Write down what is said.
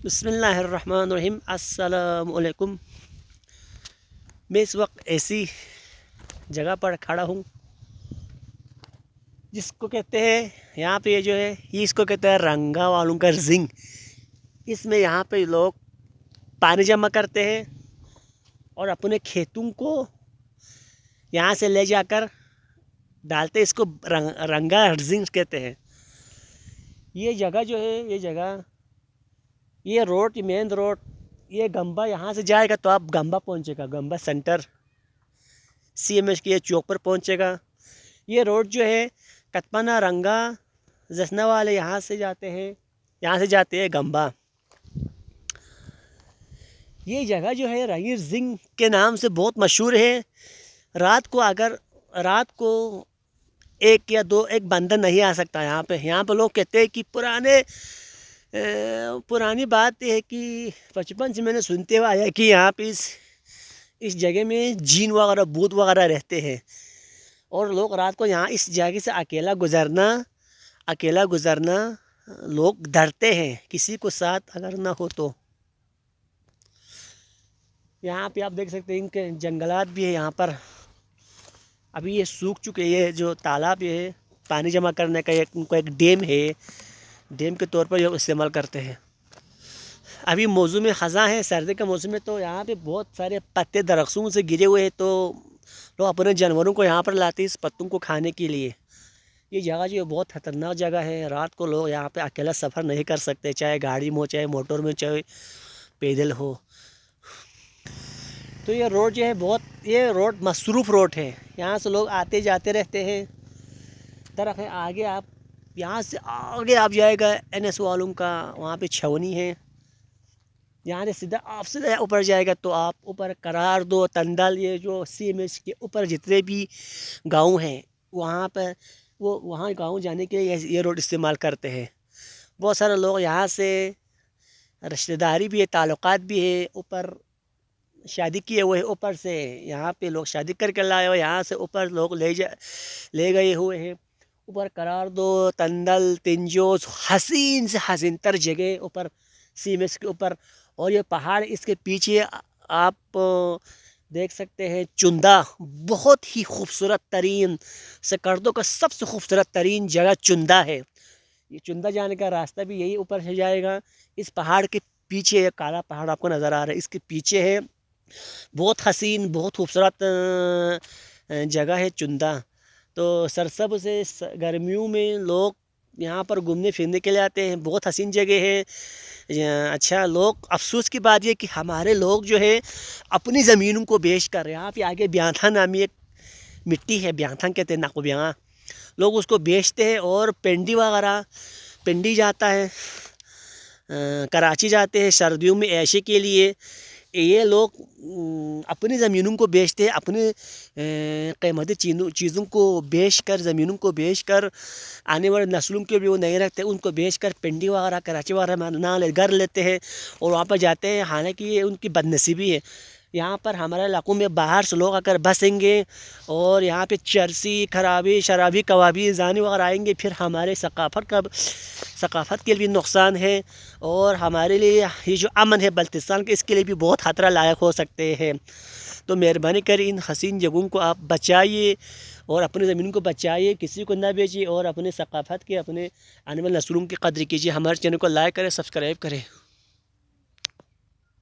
بسم اللہ الرحمن الرحیم۔ السلام علیکم۔ میں اس وقت ایسی جگہ پر کھڑا ہوں جس کو کہتے ہیں یہاں پہ یہ اس کو کہتے ہیں رنگا والوں کا زنگ۔ اس میں یہاں پہ لوگ پانی جمع کرتے ہیں اور اپنے کھیتوں کو یہاں سے لے جا کر ڈالتے، اس کو رنگا زنگ کہتے ہیں۔ یہ جگہ یہ روڈ، مین روڈ، یہ گمبا یہاں سے جائے گا تو آپ گمبا پہنچے گا، گمبا سینٹر CMH کے چوک پر پہنچے گا۔ یہ روڈ کتپانہ، رنگا، زسنا والے یہاں سے جاتے ہیں گمبا۔ یہ جگہ رنگیر زنگ کے نام سے بہت مشہور ہے۔ رات کو ایک بندہ نہیں آ سکتا یہاں پہ لوگ کہتے ہیں کہ پرانی بات ہے کہ بچپن سے میں نے سنتے ہوئے آیا کہ یہاں پہ اس جگہ میں جین وغیرہ، بھوت وغیرہ رہتے ہیں، اور لوگ رات کو یہاں اس جگہ سے اکیلا گزرنا لوگ ڈرتے ہیں، کسی کو ساتھ اگر نہ ہو تو۔ یہاں پہ آپ دیکھ سکتے ہیں ان کے جنگلات بھی ہے یہاں پر۔ ابھی یہ سوکھ چکے، یہ جو تالاب ہے پانی جمع کرنے کا ان کو ایک ڈیم ہے، ڈیم کے طور پر یہ استعمال کرتے ہیں۔ ابھی موسم خزاں ہے، سردی کا موسم ہے، تو یہاں پہ بہت سارے پتے درختوں سے گرے ہوئے ہیں، تو لوگ اپنے جانوروں کو یہاں پر لاتے ہیں اس پتوں کو کھانے کے لیے۔ یہ جگہ بہت خطرناک جگہ ہے۔ رات کو لوگ یہاں پہ اکیلا سفر نہیں کر سکتے، چاہے گاڑی میں ہو، چاہے موٹر میں، چاہے پیدل ہو۔ تو یہ روڈ مصروف روڈ ہے، یہاں سے لوگ آتے جاتے رہتے ہیں۔ درخت ہے آگے، یہاں سے آگے آپ جائے گا NS والوں کا، وہاں پہ چھونی ہے۔ یہاں سے سیدھا اوپر جائے گا تو آپ اوپر قرار دو، تندل، یہ جو CMH کے اوپر جتنے بھی گاؤں ہیں وہاں گاؤں جانے کے لیے یہ روڈ استعمال کرتے ہیں۔ بہت سارے لوگ یہاں سے رشتہ داری بھی ہے، تعلقات بھی ہے، اوپر شادی کیے ہوئے اوپر سے یہاں پہ لوگ شادی کر کے لائے ہوئے، یہاں سے اوپر لوگ لے گئے ہوئے ہیں۔ اوپر قرار دو، تندل، تنجوز، حسین سے حسین تر جگہ اوپر CMH کے اوپر، اور یہ پہاڑ اس کے پیچھے آپ دیکھ سکتے ہیں چندہ، بہت ہی خوبصورت ترین، سکردو کا سب سے خوبصورت ترین جگہ چندہ ہے۔ یہ چندہ جانے کا راستہ بھی یہی اوپر سے جائے گا۔ اس پہاڑ کے پیچھے ایک کالا پہاڑ آپ کو نظر آ رہا ہے، اس کے پیچھے ہے بہت حسین، بہت خوبصورت جگہ ہے چندہ۔ تو سرسبز سے گرمیوں میں لوگ یہاں پر گھومنے پھرنے کے لیے آتے ہیں، بہت حسین جگہ ہے۔ اچھا، افسوس کی بات یہ کہ ہمارے لوگ اپنی زمینوں کو بیچ کر، یہاں پہ آگے بیانتھا نامی ایک مٹی ہے، بیانتھا کہتے ہیں، نقوبیاں، لوگ اس کو بیچتے ہیں، اور پنڈی جاتا ہے، کراچی جاتے ہیں سردیوں میں عیشی کے لیے۔ یہ لوگ اپنی زمینوں کو بیچتے ہیں، اپنی قیمتی چیزوں کو زمینوں کو بیچ کر آنے والے نسلوں کے بھی وہ نہیں رکھتے، ان کو بیچ کر پنڈی وغیرہ، کراچی وغیرہ میں گھر لیتے ہیں اور وہاں پر جاتے ہیں۔ حالانکہ یہ ان کی بدنصیبی ہے۔ یہاں پر ہمارے علاقوں میں باہر سے لوگ اگر بسیں گے اور یہاں پہ چرسی، خرابی، شرابی، کبابی، زانی وغیرہ آئیں گے، پھر ہمارے ثقافت کے لیے نقصان ہے، اور ہمارے لیے یہ جو امن ہے بلتستان کے، اس کے لیے بھی بہت خطرہ لائق ہو سکتے ہیں۔ تو مہربانی کر ان حسین جگہوں کو آپ بچائیے اور اپنی زمین کو بچائیے، کسی کو نہ بیچیے، اور اپنے ثقافت کے، اپنے آنے والے نسلوں کی قدر کیجیے۔ ہمارے چینل کو لائک کریں، سبسکرائب کریں۔